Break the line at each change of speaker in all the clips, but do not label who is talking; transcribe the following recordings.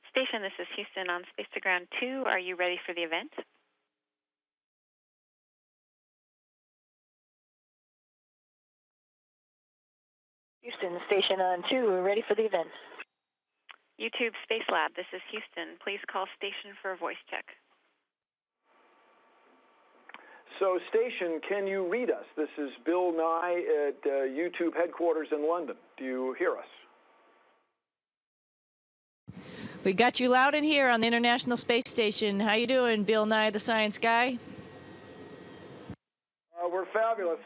Station, this is Houston on Space to Ground 2. Are you ready for the event?
Houston, Station on 2. We're ready for the event.
YouTube Space Lab, this is Houston. Please call Station for a voice check.
So, Station, can you read us? This is Bill Nye at YouTube headquarters in London. Do you hear us?
We got you loud and here on the International Space Station. How you doing, Bill Nye, the science guy?
We're fabulous.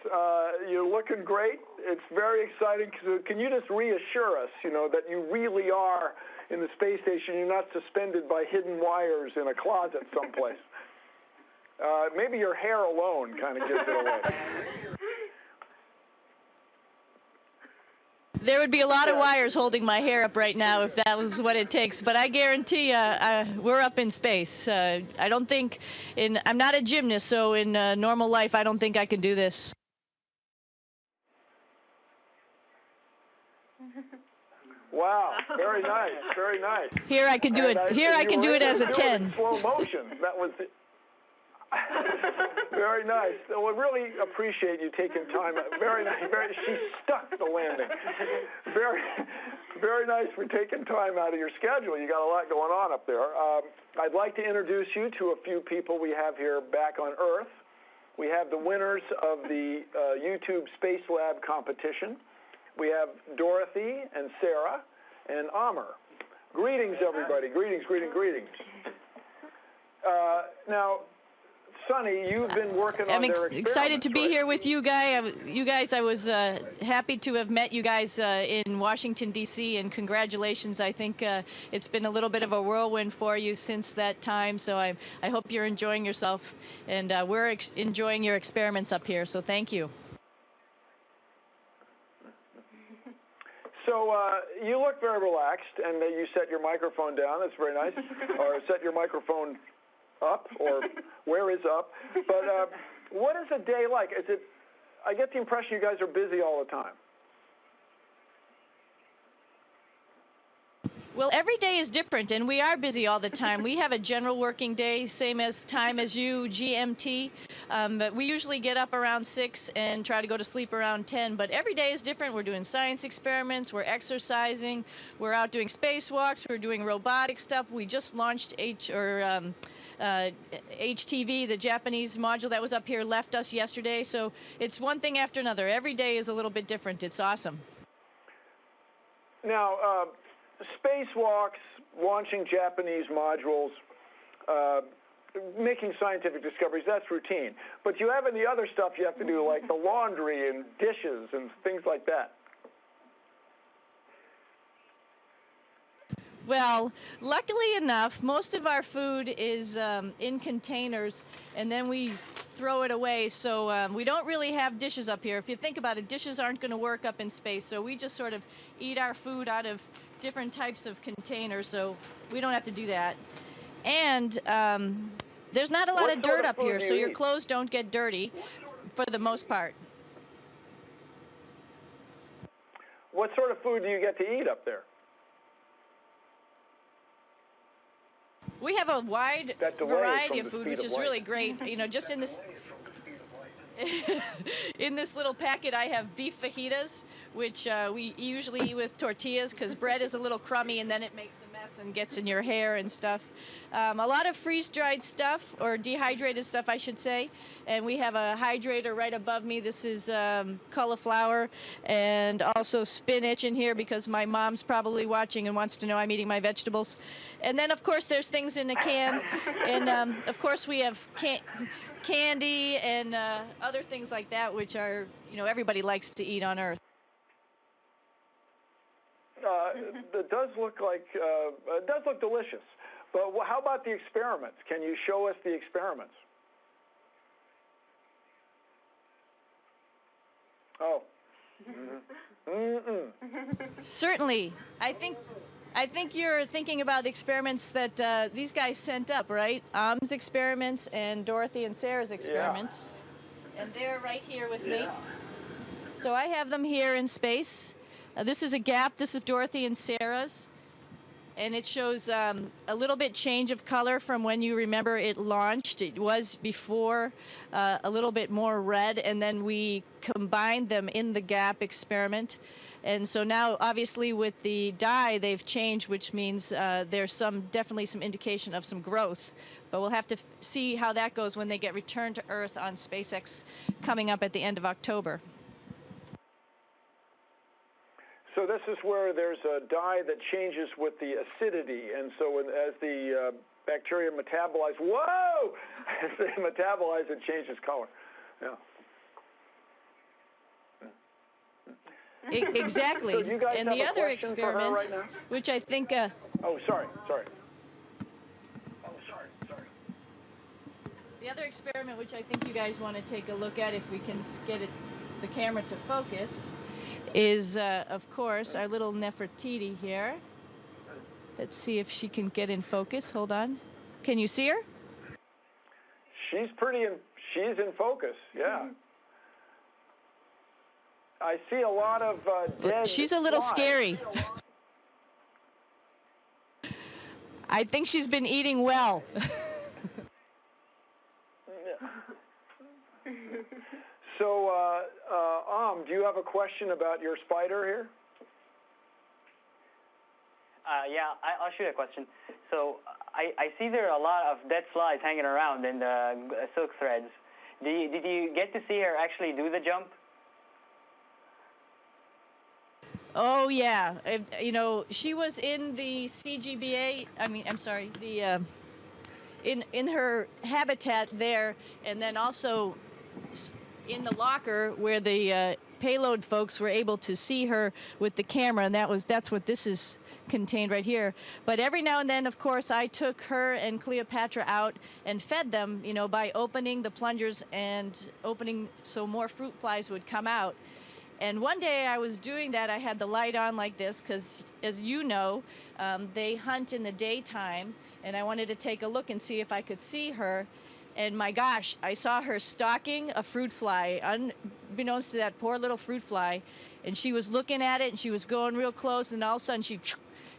You're looking great. It's very exciting. Can you just reassure us, that you really are in the space station? You're not suspended by hidden wires in a closet someplace. Maybe your hair alone kind of gives it away.
There would be a lot of wires holding my hair up right now if that was what it takes, but I guarantee we're up in space. I don't think, I'm not a gymnast, so in normal life, I don't think I can do this.
Wow, very nice, very nice.
Here I can do it. Here I can do it as a 10.
In slow motion. That was very nice. Well, I really appreciate you taking time. Very nice. She stuck the landing. Very, very nice for taking time out of your schedule. You got a lot going on up there. I'd like to introduce you to a few people we have here back on Earth. We have the winners of the YouTube Space Lab competition. We have Dorothy and Sarah and Amr. Greetings, everybody. Greetings, greetings. Now, Sonny, you've been working on their experiments. I'm
excited to be here with you guys. I was happy to have met you guys in Washington, D.C., and congratulations. I think it's been a little bit of a whirlwind for you since that time, so I hope you're enjoying yourself, and we're enjoying your experiments up here, so thank you.
So you look very relaxed, and you set your microphone down. That's very nice. Or set your microphone up, or where is up. But what is a day like? I get the impression you guys are busy all the time.
Well, every day is different, and we are busy all the time. We have a general working day, same time as you, GMT. But we usually get up around 6 and try to go to sleep around 10. But every day is different. We're doing science experiments. We're exercising. We're out doing spacewalks. We're doing robotic stuff. We just launched HTV, the Japanese module that was up here, left us yesterday. So it's one thing after another. Every day is a little bit different. It's awesome.
Now, spacewalks, launching Japanese modules, making scientific discoveries, that's routine. But you have any other stuff you have to do, like the laundry and dishes and things like that?
Well, luckily enough, most of our food is in containers, and then we throw it away. So we don't really have dishes up here. If you think about it, dishes aren't going to work up in space. So we just sort of eat our food out of different types of containers, so we don't have to do that. And there's not a lot of dirt up here, so your clothes don't get dirty for the most part.
What sort of food do you get to eat up there?
We have a wide variety of food, which is really great. Just in this in this little packet, I have beef fajitas, which we usually eat with tortillas because bread is a little crummy and then it makes a mess and gets in your hair and stuff. A lot of freeze-dried stuff, or dehydrated stuff, I should say. And we have a hydrator right above me. This is cauliflower and also spinach in here because my mom's probably watching and wants to know I'm eating my vegetables. And then, of course, there's things in a can. And, of course, we have candy and other things like that, which are, everybody likes to eat on Earth.
It does look delicious. But how about the experiments? Can you show us the experiments? Oh.
Certainly. I think you're thinking about experiments that these guys sent up, right? Am's experiments and Dorothy and Sarah's experiments. Yeah. And they're right here with me. So I have them here in space. This is a gap. This is Dorothy and Sarah's. and it shows a little bit change of color from when you remember it launched. It was before a little bit more red, and then we combined them in the GAP experiment. And so now, obviously, with the dye, they've changed, which means there's definitely some indication of some growth. But we'll have to see how that goes when they get returned to Earth on SpaceX coming up at the end of October.
So this is where there's a dye that changes with the acidity, and so as the bacteria metabolize, whoa! As they metabolize, it changes color. Yeah.
Exactly.
So you guys
and
have
the
a
other
question for her
experiment,
right now?
which I think.
Oh, sorry.
The other experiment, which I think you guys want to take a look at, if we can get the camera to focus, is, of course, our little Nefertiti here. Let's see if she can get in focus. Hold on. Can you see her?
She's she's in focus, yeah. I see a lot of dead
She's a little
flies.
scary. I think she's been eating well.
So, do you have a question about your spider here?
Yeah, I'll shoot a question. So I see there are a lot of dead flies hanging around in the silk threads. Did you get to see her actually do the jump?
Oh yeah, you know, she was in the CGBA. I'm sorry, the in her habitat there, and then also in the locker where the payload folks were able to see her with the camera, and that's what this is contained right here. But every now and then, of course, I took her and Cleopatra out and fed them, you know, by opening the plungers and opening so more fruit flies would come out. And one day I was doing that. I had the light on like this because, as you know, they hunt in the daytime, and I wanted to take a look and see if I could see her. And my gosh, I saw her stalking a fruit fly, unbeknownst to that poor little fruit fly. And she was looking at it, and she was going real close, and all of a sudden she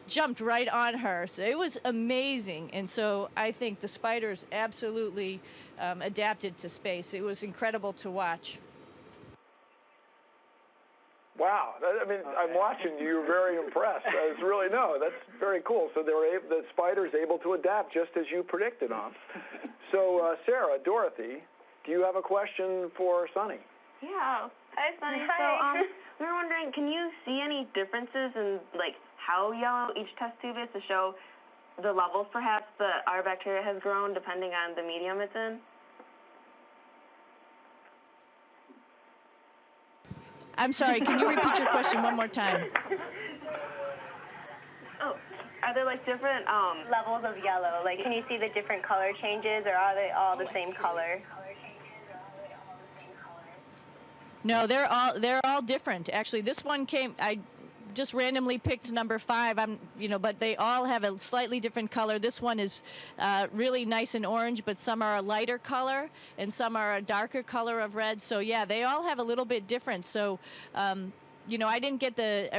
jumped right on her. So it was amazing. And so I think the spiders absolutely adapted to space. It was incredible to watch.
Wow, I mean, I'm watching you. You're very impressed. That's very cool. So the spider's able to adapt just as you predicted on. So, Sarah, Dorothy, do you have a question for Sunny?
Yeah. Hi, Sunny.
Hi.
So, we were wondering, can you see any differences in, like, how yellow each test tube is to show the levels, perhaps, that our bacteria has grown depending on the medium it's in?
I'm sorry, can you repeat your question one more time?
Oh, are there, like, different
Levels of yellow. Like, can you see the different color changes, or are they all the same color?
No, they're all different. Actually, this one I just randomly picked number 5. But they all have a slightly different color. This one is really nice and orange, but some are a lighter color and some are a darker color of red. So yeah, they all have a little bit different. So I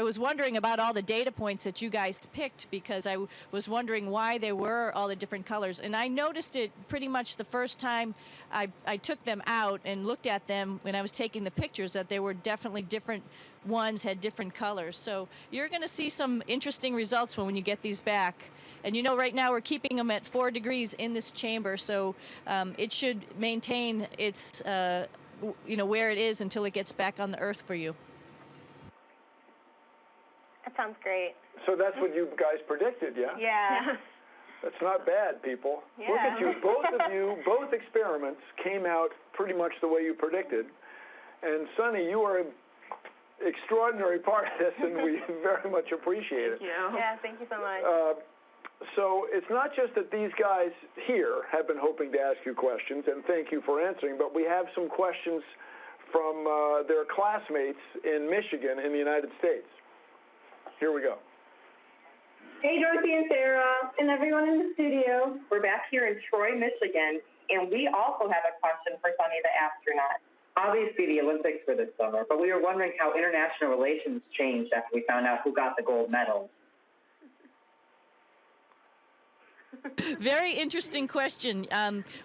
was wondering about all the data points that you guys picked, because I was wondering why they were all the different colors. And I noticed it pretty much the first time I took them out and looked at them when I was taking the pictures, that they were definitely different ones, had different colors. So you're going to see some interesting results when you get these back. And right now we're keeping them at 4 degrees in this chamber, so it should maintain its, where it is until it gets back on the Earth for you.
That sounds great.
So that's what you guys predicted, yeah?
Yeah.
That's not bad, people.
Yeah.
Look at you. Both experiments came out pretty much the way you predicted. And Sunny, you are an extraordinary part of this, and we very much appreciate it.
Thank you.
Yeah, thank you so much.
So it's not just that these guys here have been hoping to ask you questions, and thank you for answering, but we have some questions from their classmates in Michigan in the United States. Here we go.
Hey, Dorothy and Sarah, and everyone in the studio. We're back here in Troy, Michigan, and we also have a question for Sunny the astronaut. Obviously, the Olympics were this summer, but we were wondering how international relations changed after we found out who got the gold medal.
Very interesting question.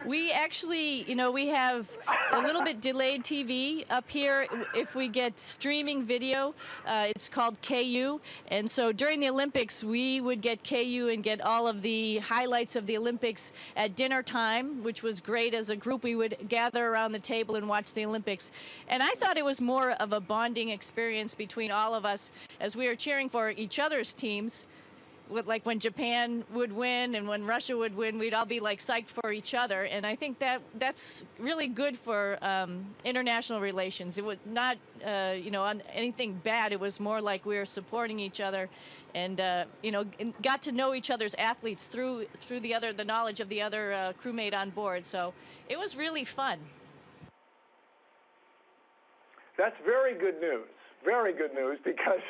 We actually, we have a little bit delayed TV up here. If we get streaming video, it's called KU. And so during the Olympics, we would get KU and get all of the highlights of the Olympics at dinner time, which was great. As a group, we would gather around the table and watch the Olympics. And I thought it was more of a bonding experience between all of us as we were cheering for each other's teams. Like when Japan would win and when Russia would win, we'd all be like psyched for each other. And I think that's really good for international relations. It was not, on anything bad. It was more like we were supporting each other and, got to know each other's athletes through the knowledge of the other crewmate on board. So it was really fun.
That's very good news. Very good news, because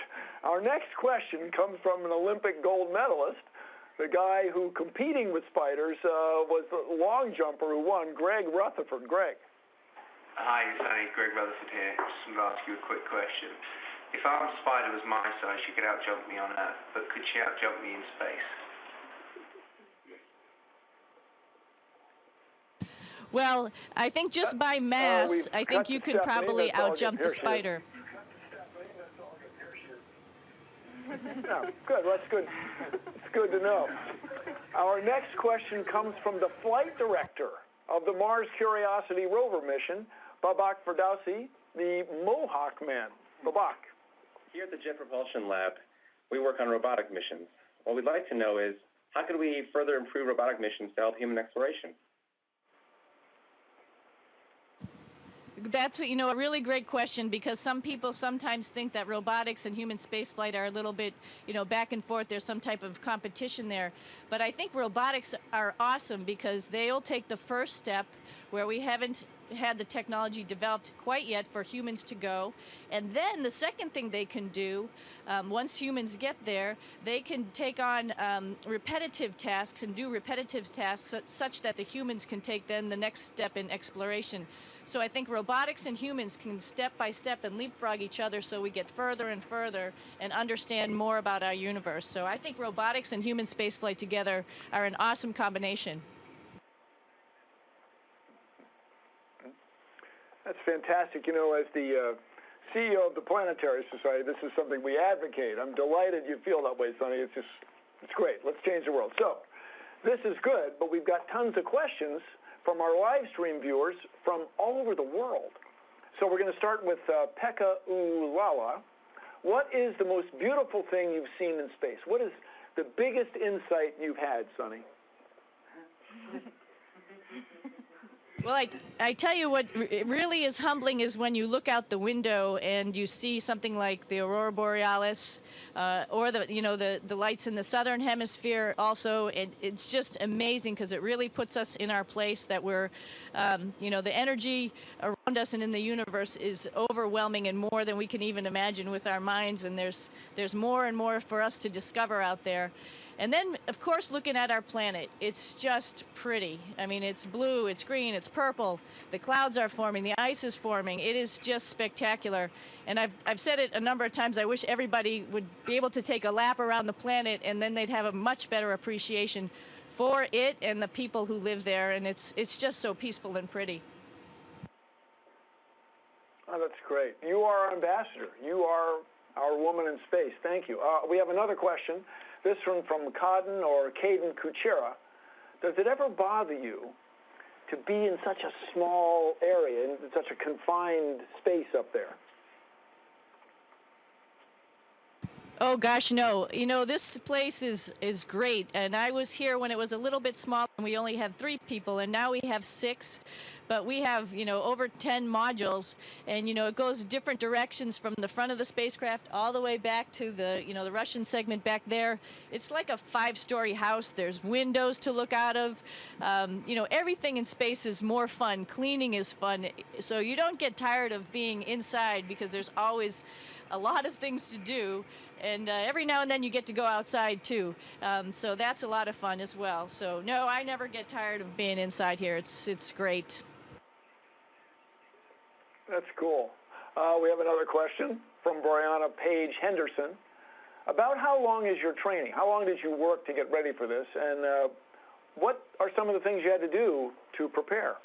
our next question comes from an Olympic gold medalist, the guy who, competing with spiders, was the long jumper who won, Greg Rutherford. Greg.
Hi, Sonny. Greg Rutherford here. Just wanted to ask you a quick question. If our spider was my size, she could outjump me on Earth, but could she outjump me in space?
Well, I think just by mass, I think you could probably outjump the spider.
Yeah, good. That's good. It's good to know. Our next question comes from the flight director of the Mars Curiosity rover mission, Babak Ferdowsi, the Mohawk Man. Babak.
Here at the Jet Propulsion Lab, we work on robotic missions. What we'd like to know is, how could we further improve robotic missions to help human exploration?
That's, a really great question, because some people sometimes think that robotics and human spaceflight are a little bit, back and forth. There's some type of competition there. But I think robotics are awesome because they'll take the first step where we haven't had the technology developed quite yet for humans to go. And then the second thing they can do, once humans get there, they can take on repetitive tasks and do repetitive tasks such that the humans can take then the next step in exploration. So I think robotics and humans can step by step and leapfrog each other so we get further and further and understand more about our universe. So I think robotics and human spaceflight together are an awesome combination.
That's fantastic. As the CEO of the Planetary Society, this is something we advocate. I'm delighted you feel that way, Sonny. It's great. Let's change the world. So this is good, but we've got tons of questions from our live stream viewers from all over the world. So we're going to start with Pekka Ulala. What is the most beautiful thing you've seen in space? What is the biggest insight you've had, Sonny?
Well, I tell you what really is humbling is when you look out the window and you see something like the aurora borealis, or the lights in the southern hemisphere. Also, it's just amazing because it really puts us in our place. That we're, the energy around us and in the universe is overwhelming and more than we can even imagine with our minds. And there's more and more for us to discover out there. And then, of course, looking at our planet, it's just pretty. I mean, it's blue, it's green, it's purple. The clouds are forming, the ice is forming. It is just spectacular. And I've said it a number of times. I wish everybody would be able to take a lap around the planet, and then they'd have a much better appreciation for it and the people who live there. And it's just so peaceful and pretty.
Oh, that's great. You are our ambassador. You are our woman in space. Thank you. We have another question. This one from Caden Kuchera. Does it ever bother you to be in such a small area, in such a confined space up there?
Oh gosh, no. This place is great, and I was here when it was a little bit small and we only had 3 people, and now we have 6. But we have, over 10 modules, and, it goes different directions from the front of the spacecraft all the way back to the, the Russian segment back there. It's like a 5-story house. There's windows to look out of. Everything in space is more fun. Cleaning is fun. So you don't get tired of being inside because there's always a lot of things to do. And every now and then you get to go outside, too. So that's a lot of fun as well. So, no, I never get tired of being inside here. It's great.
That's cool. We have another question from Brianna Page Henderson. About how long is your training? How long did you work to get ready for this? And what are some of the things you had to do to prepare?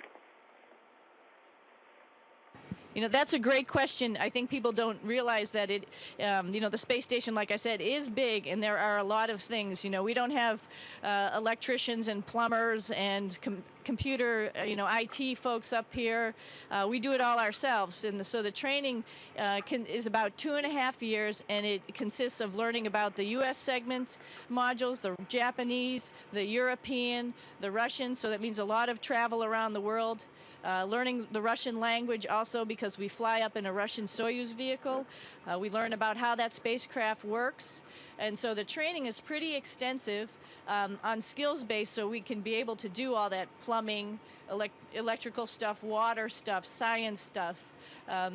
You know, that's a great question. I think people don't realize that it, you know, the space station, like I said, is big, and there are a lot of things. You know, we don't have electricians and plumbers and computer, you know, IT folks up here. We do it all ourselves, and so the training is about 2.5 years, and it consists of learning about the U.S. segment modules, the Japanese, the European, the Russian. So that means a lot of travel around the world. Learning the Russian language also, because we fly up in a Russian Soyuz vehicle. We learn about how that spacecraft works. And so the training is pretty extensive on skills-based, so we can be able to do all that plumbing, electrical stuff, water stuff, science stuff.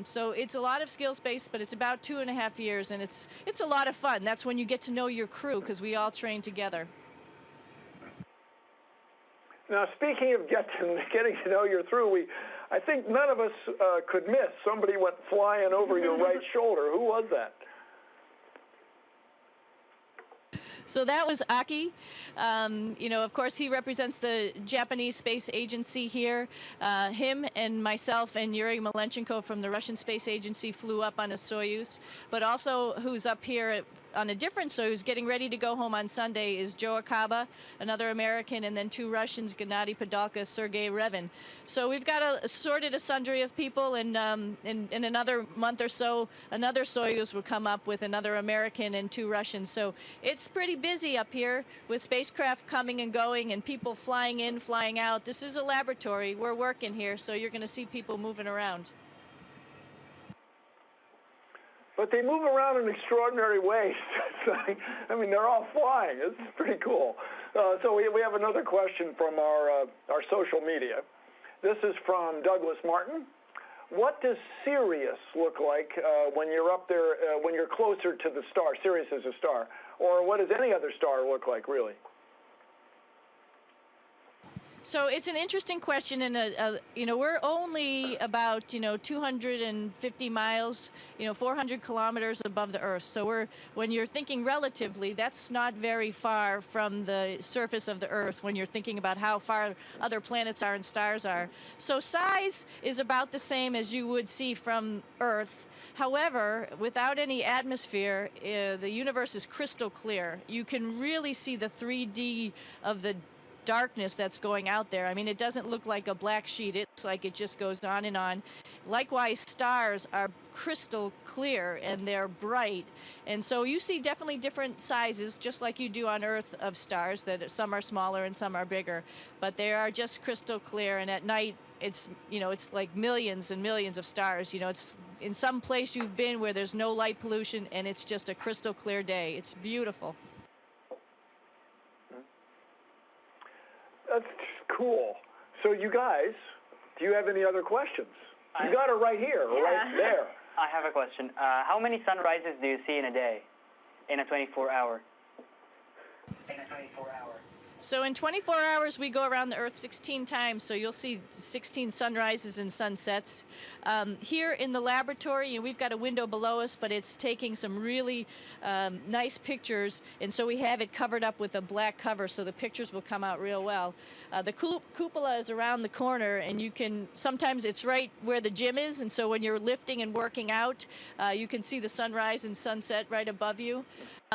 So it's a lot of skills-based, but it's about 2.5 years, and it's a lot of fun. That's when you get to know your crew, because we all train together.
Now, speaking of getting to know your crew, I think none of us could miss. Somebody went flying over your right shoulder. Who was that?
So that was Aki. You know, of course, he represents the Japanese Space Agency here. Him and myself and Yuri Malenchenko from the Russian Space Agency flew up on a Soyuz. But also, who's up here on a different Soyuz, getting ready to go home on Sunday, is Joe Akaba, another American, and then 2 Russians, Gennady Padalka, Sergei Revin. So we've got a sundry of people, and in another month or so, another Soyuz will come up with another American and 2 Russians. So it's pretty busy up here with spacecraft coming and going and people flying in, flying out. This is a laboratory. We're working here, so you're going to see people moving around.
But they move around in extraordinary ways. I mean, they're all flying. It's pretty cool. So we have another question from our social media. This is from Douglas Martin. What does Sirius look like when you're up there, when you're closer to the star? Sirius is a star. Or what does any other star look like, really?
So it's an interesting question, and you know, we're only about 250 miles, 400 kilometers above the Earth. So when you're thinking relatively, that's not very far from the surface of the Earth. When you're thinking about how far other planets are and stars are, so size is about the same as you would see from Earth. However, without any atmosphere, the universe is crystal clear. You can really see the 3D of the darkness that's going out there. I mean, it doesn't look like a black sheet. It's like it just goes on and on. Likewise, stars are crystal clear and they're bright. And so you see definitely different sizes, just like you do on Earth, of stars, that some are smaller and some are bigger. But they are just crystal clear. And at night, it's like millions and millions of stars. It's in some place you've been where there's no light pollution and it's just a crystal clear day. It's beautiful.
That's cool. So you guys, do you have any other questions? You got it right here, right there.
I have a question. How many sunrises do you see in a day, in a 24-hour?
So in 24 hours, we go around the Earth 16 times, so you'll see 16 sunrises and sunsets. Here in the laboratory, we've got a window below us, but it's taking some really nice pictures, and so we have it covered up with a black cover, so the pictures will come out real well. The cupola is around the corner, and sometimes it's right where the gym is, and so when you're lifting and working out, you can see the sunrise and sunset right above you.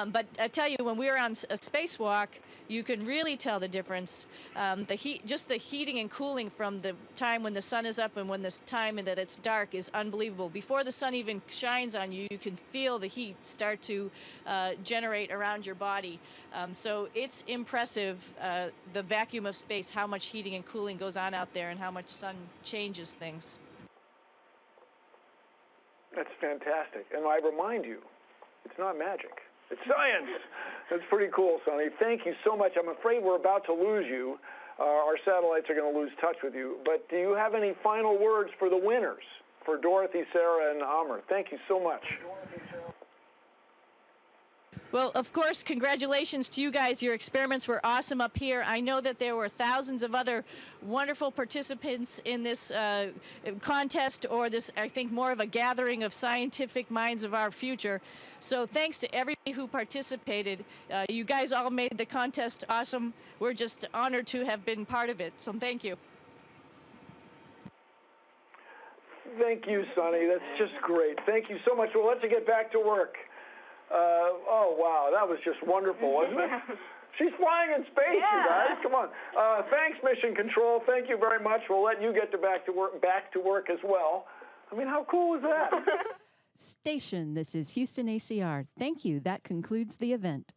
But I tell you, when we're on a spacewalk, you can really tell the difference. The heating and cooling from the time when the sun is up and when the time that it's dark is unbelievable. Before the sun even shines on you, you can feel the heat start to generate around your body. So it's impressive, the vacuum of space, how much heating and cooling goes on out there and how much sun changes things.
That's fantastic. And I remind you, it's not magic. It's science. That's pretty cool, Sonny. Thank you so much. I'm afraid we're about to lose you. Our satellites are going to lose touch with you. But do you have any final words for the winners, for Dorothy, Sarah, and Amr? Thank you so much.
Well, of course, congratulations to you guys. Your experiments were awesome up here. I know that there were thousands of other wonderful participants in this contest, or this, I think, more of a gathering of scientific minds of our future. So thanks to everybody who participated. You guys all made the contest awesome. We're just honored to have been part of it. So thank you.
Thank you, Sonny. That's just great. Thank you so much. We'll let you get back to work. Oh, wow. That was just wonderful, wasn't it? She's flying in space, you guys. Come on. Thanks, Mission Control. Thank you very much. We'll let you get back to work as well. I mean, how cool is that?
Station, this is Houston ACR. Thank you. That concludes the event.